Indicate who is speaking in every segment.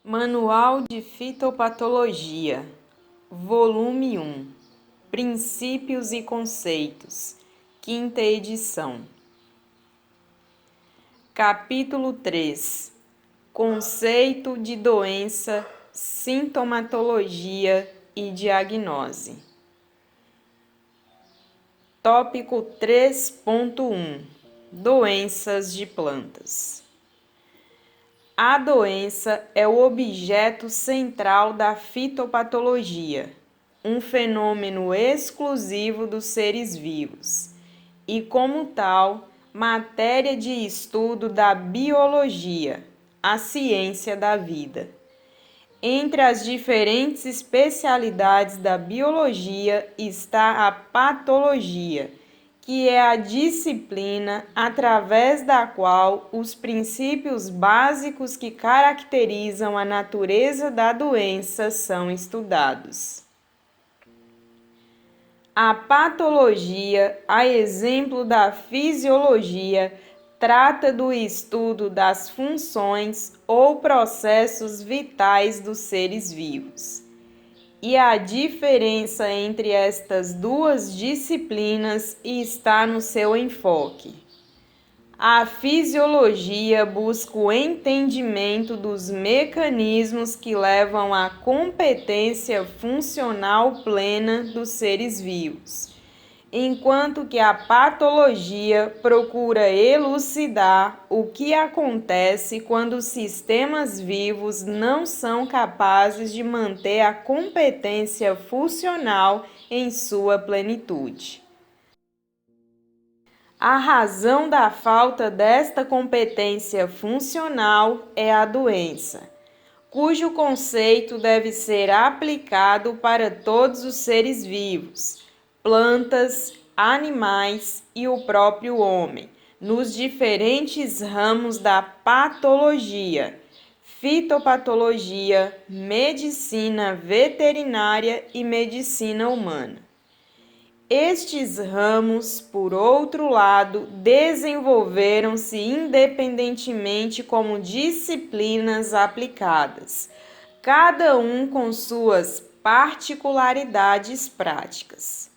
Speaker 1: Manual de Fitopatologia, Volume 1, Princípios e Conceitos, quinta edição. Capítulo 3, Conceito de doença, sintomatologia e diagnose. Tópico 3.1, Doenças de plantas. A doença é o objeto central da fitopatologia, um fenômeno exclusivo dos seres vivos, e, como tal, matéria de estudo da biologia, a ciência da vida. Entre as diferentes especialidades da biologia está a patologia, que é a disciplina através da qual os princípios básicos que caracterizam a natureza da doença são estudados. A patologia, a exemplo da fisiologia, trata do estudo das funções ou processos vitais dos seres vivos. E a diferença entre estas duas disciplinas está no seu enfoque. A fisiologia busca o entendimento dos mecanismos que levam à competência funcional plena dos seres vivos, enquanto que a patologia procura elucidar o que acontece quando os sistemas vivos não são capazes de manter a competência funcional em sua plenitude. A razão da falta desta competência funcional é a doença, cujo conceito deve ser aplicado para todos os seres vivos, plantas, animais e o próprio homem, nos diferentes ramos da patologia, fitopatologia, medicina veterinária e medicina humana. Estes ramos, por outro lado, desenvolveram-se independentemente como disciplinas aplicadas, cada um com suas particularidades práticas.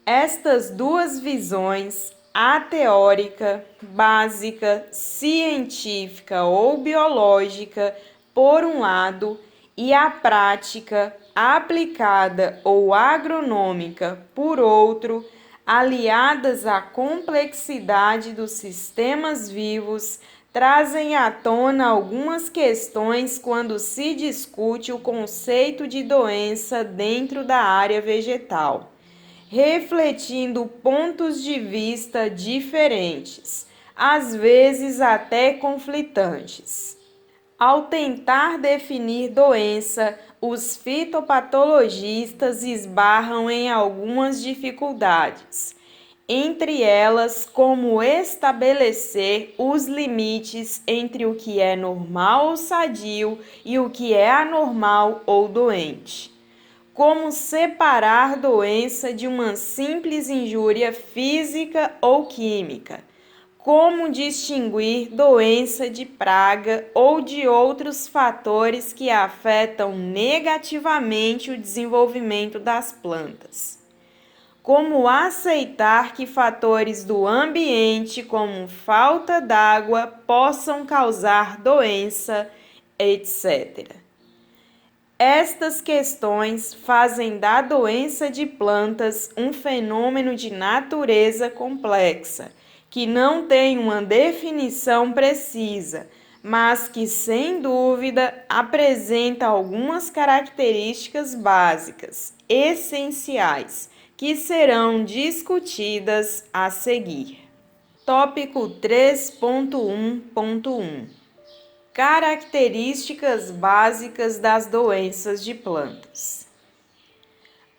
Speaker 1: Estas duas visões, a teórica, básica, científica ou biológica, por um lado, e a prática, aplicada ou agronômica, por outro, aliadas à complexidade dos sistemas vivos, trazem à tona algumas questões quando se discute o conceito de doença dentro da área vegetal, refletindo pontos de vista diferentes, às vezes até conflitantes. Ao tentar definir doença, os fitopatologistas esbarram em algumas dificuldades, entre elas como estabelecer os limites entre o que é normal ou sadio e o que é anormal ou doente. Como separar doença de uma simples injúria física ou química. Como distinguir doença de praga ou de outros fatores que afetam negativamente o desenvolvimento das plantas. Como aceitar que fatores do ambiente, como falta d'água, possam causar doença, etc. Estas questões fazem da doença de plantas um fenômeno de natureza complexa, que não tem uma definição precisa, mas que, sem dúvida, apresenta algumas características básicas, essenciais, que serão discutidas a seguir. Tópico 3.1.1 Características básicas das doenças de plantas.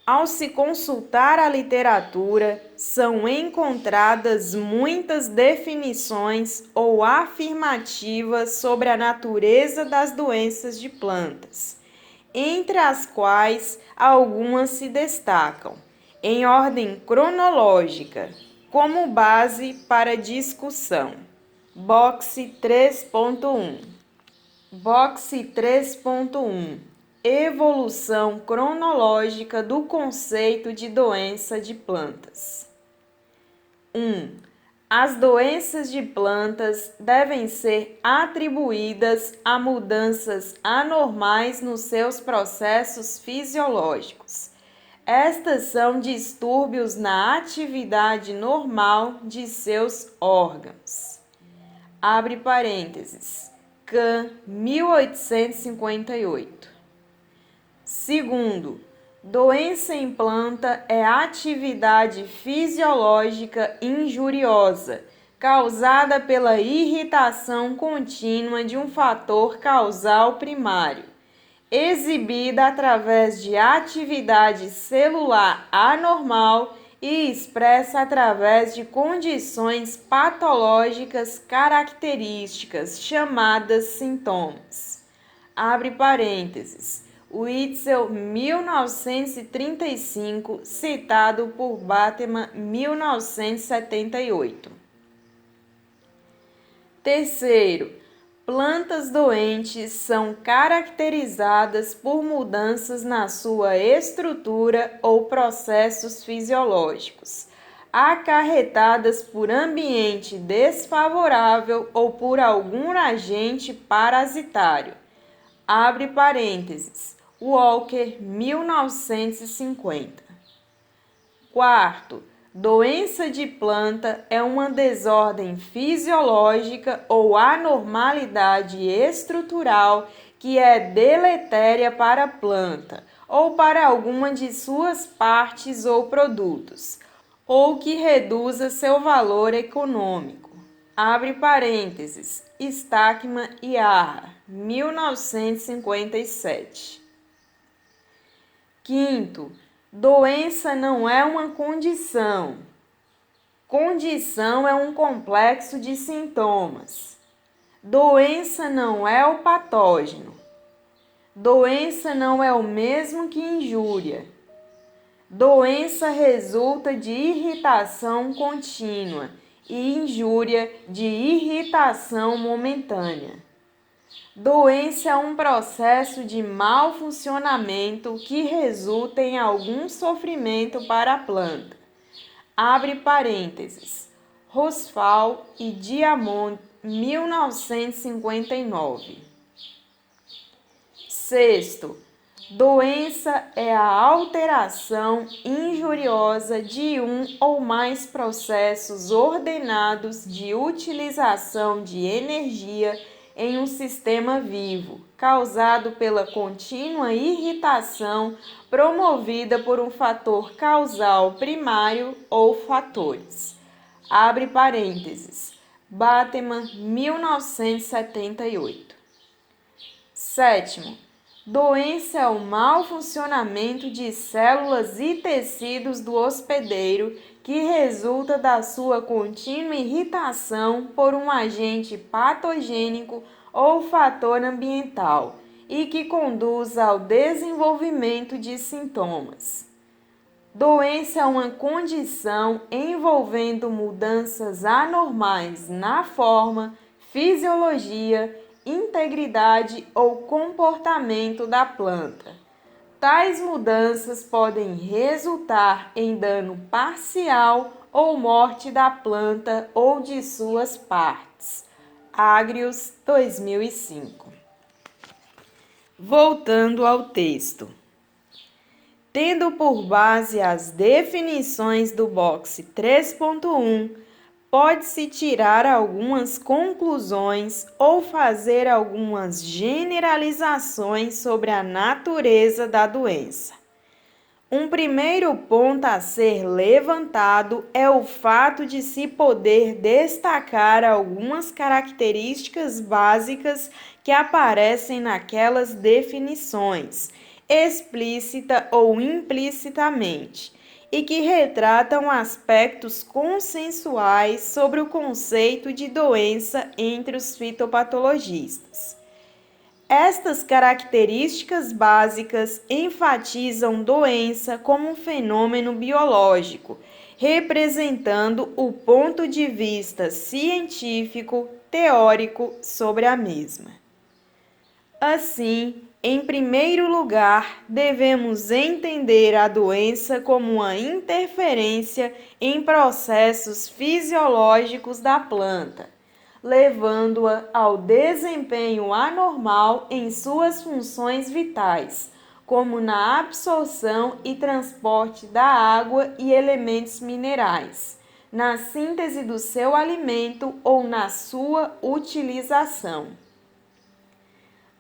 Speaker 1: Ao se consultar a literatura, são encontradas muitas definições ou afirmativas sobre a natureza das doenças de plantas, entre as quais algumas se destacam, em ordem cronológica, como base para discussão. Box 3.1 Box 3.1 Evolução cronológica do conceito de doença de plantas. 1. As doenças de plantas devem ser atribuídas a mudanças anormais nos seus processos fisiológicos. Estas são distúrbios na atividade normal de seus órgãos. Abre parênteses. Kahn, 1858. Segundo, doença em planta é atividade fisiológica injuriosa, causada pela irritação contínua de um fator causal primário, exibida através de atividade celular anormal e expressa através de condições patológicas características chamadas sintomas. Abre parênteses. Witzel, 1935, citado por Bateman, 1978. Terceiro, plantas doentes são caracterizadas por mudanças na sua estrutura ou processos fisiológicos, acarretadas por ambiente desfavorável ou por algum agente parasitário. Abre parênteses. Walker, 1950. Quarto, doença de planta é uma desordem fisiológica ou anormalidade estrutural que é deletéria para a planta ou para alguma de suas partes ou produtos, ou que reduza seu valor econômico. Abre parênteses. Stackman e Arra, 1957. Quinto, doença não é uma condição. Condição é um complexo de sintomas. Doença não é o patógeno. Doença não é o mesmo que injúria. Doença resulta de irritação contínua e injúria de irritação momentânea. Doença é um processo de mau funcionamento que resulta em algum sofrimento para a planta. Abre parênteses. Rosfal e Diamond, 1959. Sexto, doença é a alteração injuriosa de um ou mais processos ordenados de utilização de energia em um sistema vivo, causado pela contínua irritação promovida por um fator causal primário ou fatores. Abre parênteses. Bateman, 1978. Sétimo, doença é o mau funcionamento de células e tecidos do hospedeiro que resulta da sua contínua irritação por um agente patogênico ou fator ambiental e que conduz ao desenvolvimento de sintomas. Doença é uma condição envolvendo mudanças anormais na forma, fisiologia, integridade ou comportamento da planta. Tais mudanças podem resultar em dano parcial ou morte da planta ou de suas partes. Agrius, 2005. Voltando ao texto. Tendo por base as definições do box 3.1, pode-se tirar algumas conclusões ou fazer algumas generalizações sobre a natureza da doença. Um primeiro ponto a ser levantado é o fato de se poder destacar algumas características básicas que aparecem naquelas definições, explícita ou implicitamente, e que retratam aspectos consensuais sobre o conceito de doença entre os fitopatologistas. Estas características básicas enfatizam doença como um fenômeno biológico, representando o ponto de vista científico, teórico sobre a mesma. Assim, em primeiro lugar, devemos entender a doença como uma interferência em processos fisiológicos da planta, levando-a ao desempenho anormal em suas funções vitais, como na absorção e transporte da água e elementos minerais, na síntese do seu alimento ou na sua utilização.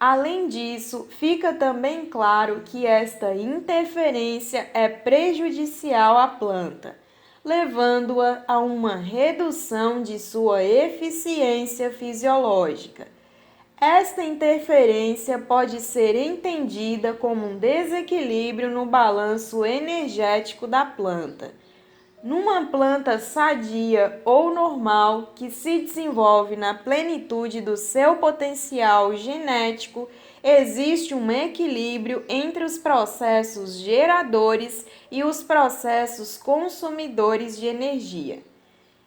Speaker 1: Além disso, fica também claro que esta interferência é prejudicial à planta, levando-a a uma redução de sua eficiência fisiológica. Esta interferência pode ser entendida como um desequilíbrio no balanço energético da planta. Numa planta sadia ou normal que se desenvolve na plenitude do seu potencial genético, existe um equilíbrio entre os processos geradores e os processos consumidores de energia.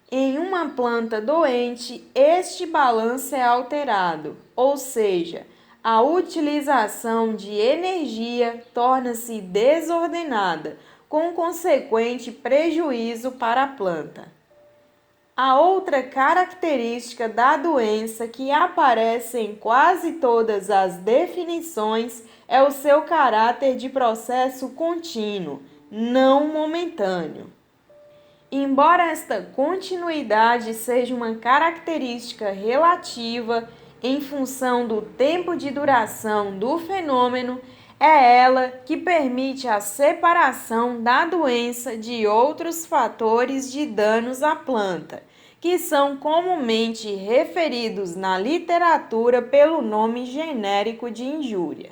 Speaker 1: Em uma planta doente, este balanço é alterado, ou seja, a utilização de energia torna-se desordenada, com consequente prejuízo para a planta. A outra característica da doença que aparece em quase todas as definições é o seu caráter de processo contínuo, não momentâneo. Embora esta continuidade seja uma característica relativa em função do tempo de duração do fenômeno, é ela que permite a separação da doença de outros fatores de danos à planta, que são comumente referidos na literatura pelo nome genérico de injúria.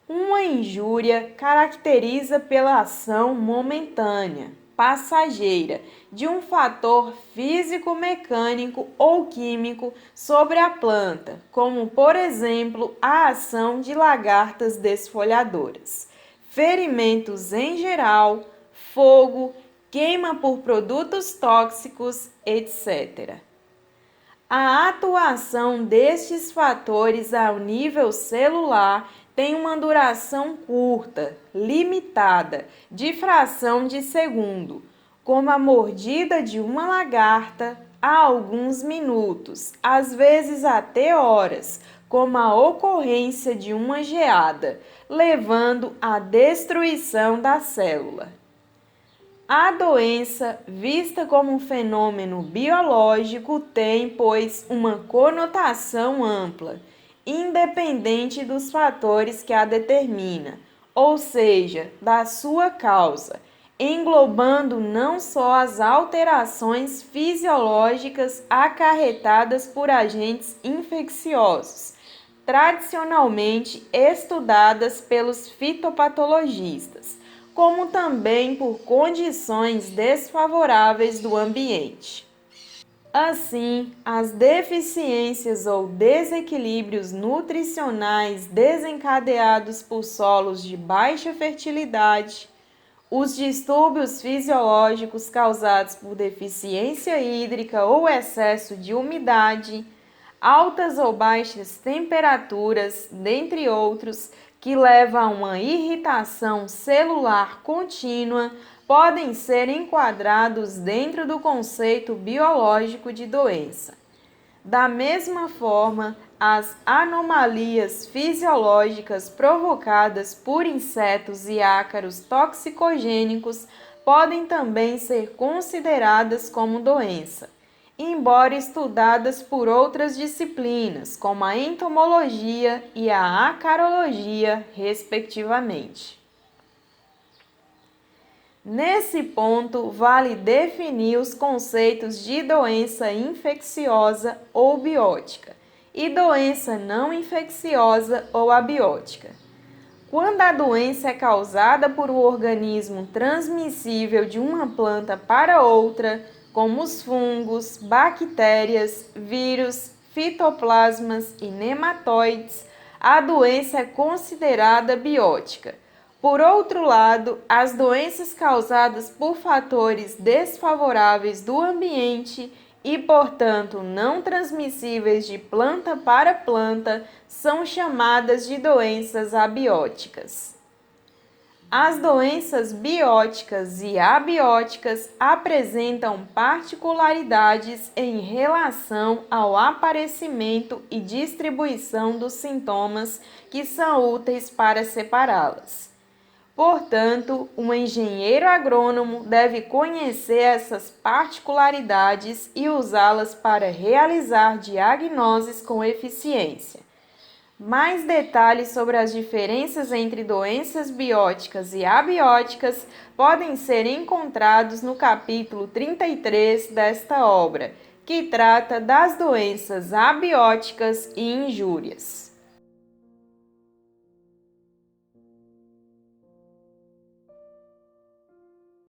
Speaker 1: Uma injúria caracteriza pela ação momentânea, passageira, de um fator físico-mecânico ou químico sobre a planta, como, por exemplo, a ação de lagartas desfolhadoras, ferimentos em geral, fogo, queima por produtos tóxicos, etc. A atuação destes fatores ao nível celular tem uma duração curta, limitada, de fração de segundo, como a mordida de uma lagarta, há alguns minutos, às vezes até horas, como a ocorrência de uma geada, levando à destruição da célula. A doença, vista como um fenômeno biológico, tem, pois, uma conotação ampla, independente dos fatores que a determina, ou seja, da sua causa, englobando não só as alterações fisiológicas acarretadas por agentes infecciosos, tradicionalmente estudadas pelos fitopatologistas, como também por condições desfavoráveis do ambiente. Assim, as deficiências ou desequilíbrios nutricionais desencadeados por solos de baixa fertilidade, os distúrbios fisiológicos causados por deficiência hídrica ou excesso de umidade, altas ou baixas temperaturas, dentre outros, que levam a uma irritação celular contínua, podem ser enquadrados dentro do conceito biológico de doença. Da mesma forma, as anomalias fisiológicas provocadas por insetos e ácaros toxicogênicos podem também ser consideradas como doença, embora estudadas por outras disciplinas, como a entomologia e a acarologia, respectivamente. Nesse ponto, vale definir os conceitos de doença infecciosa ou biótica e doença não infecciosa ou abiótica. Quando a doença é causada por um organismo transmissível de uma planta para outra, como os fungos, bactérias, vírus, fitoplasmas e nematóides, a doença é considerada biótica. Por outro lado, as doenças causadas por fatores desfavoráveis do ambiente, e, portanto, não transmissíveis de planta para planta, são chamadas de doenças abióticas. As doenças bióticas e abióticas apresentam particularidades em relação ao aparecimento e distribuição dos sintomas que são úteis para separá-las. Portanto, um engenheiro agrônomo deve conhecer essas particularidades e usá-las para realizar diagnoses com eficiência. Mais detalhes sobre as diferenças entre doenças bióticas e abióticas podem ser encontrados no capítulo 33 desta obra, que trata das doenças abióticas e injúrias.